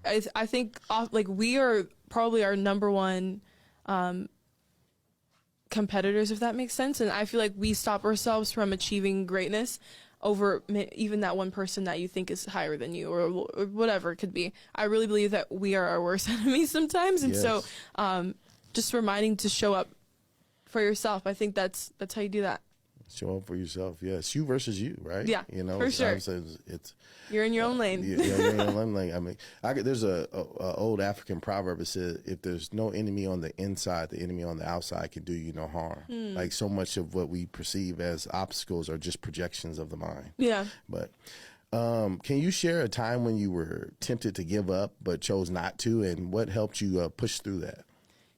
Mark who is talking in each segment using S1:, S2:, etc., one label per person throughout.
S1: I think like we are probably our number one competitors, if that makes sense. And I feel like we stop ourselves from achieving greatness over even that one person that you think is higher than you, or whatever it could be. I really believe that we are our worst enemies sometimes. And so just reminding to show up for yourself. I think that's how you do that.
S2: Show up for yourself. Yeah, it's you versus you, right?
S1: Yeah,
S2: you know,
S1: for sure.
S2: It's
S1: you're in your own lane.
S2: Yeah, you're in your own lane. I mean, there's a old African proverb that says, "If there's no enemy on the inside, the enemy on the outside can do you no harm." Like so much of what we perceive as obstacles are just projections of the mind.
S1: Yeah.
S2: But can you share a time when you were tempted to give up but chose not to, and what helped you push through that?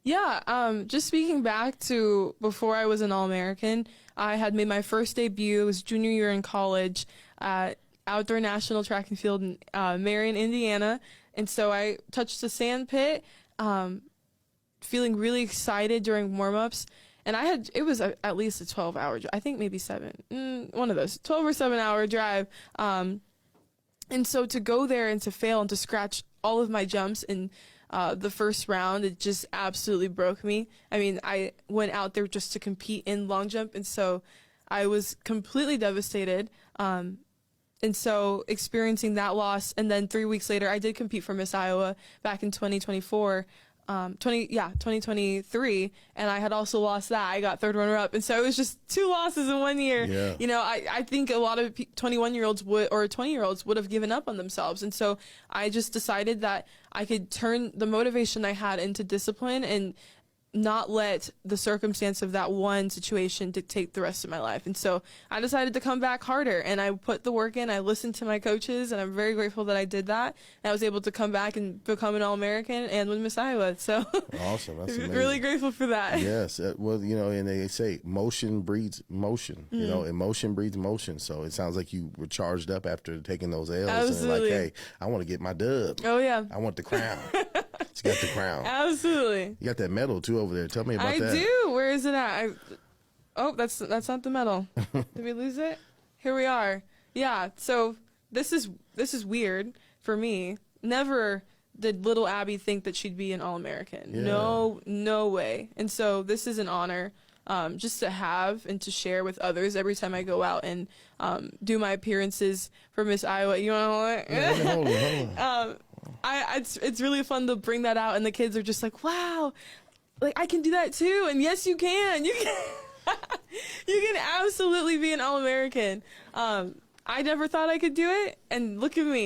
S1: Yeah, just speaking back to before I was an All-American, I had made my first debut. It was junior year in college at Outdoor National Track and Field in Marion, Indiana. And so I touched the sand pit, feeling really excited during warm-ups. And it was at least a 12-hour, I think maybe 7, one of those, 12 or 7-hour drive. And so to go there and to fail and to scratch all of my jumps in the first round, it just absolutely broke me. I mean, I went out there just to compete in long jump, and so I was completely devastated. And so experiencing that loss, and then 3 weeks later, I did compete for Miss Iowa back in 2023, and I had also lost that. I got third runner up, and so it was just 2 losses in 1 year.
S2: Yeah.
S1: You know, I think a lot of 21-year-olds would, or 20-year-olds would have given up on themselves, and so I just decided that I could turn the motivation I had into discipline and not let the circumstance of that one situation dictate the rest of my life. And so I decided to come back harder, and I put the work in. I listened to my coaches, and I'm very grateful that I did that. And I was able to come back and become an All-American and win Miss Iowa. So
S2: awesome. That's amazing.
S1: Really grateful for that.
S2: Yes. Well, you know, and they say motion breeds motion, you know, and motion breeds motion. So it sounds like you were charged up after taking those L's.
S1: Absolutely.
S2: And like, hey, I want to get my dub.
S1: Oh, yeah.
S2: I want the crown. She got the crown.
S1: Absolutely.
S2: You got that medal too over there. Tell me about that.
S1: I do. Where is it at? That's not the medal. Did we lose it? Here we are. Yeah. So this is weird for me. Never did little Abby think that she'd be an All-American. Yeah. No way. And so this is an honor, just to have and to share with others every time I go out and do my appearances for Miss Iowa. You want to hold on. It's really fun to bring that out, and the kids are just like, wow, like I can do that too. And yes, you can. You can absolutely be an All-American. I never thought I could do it, and look at me.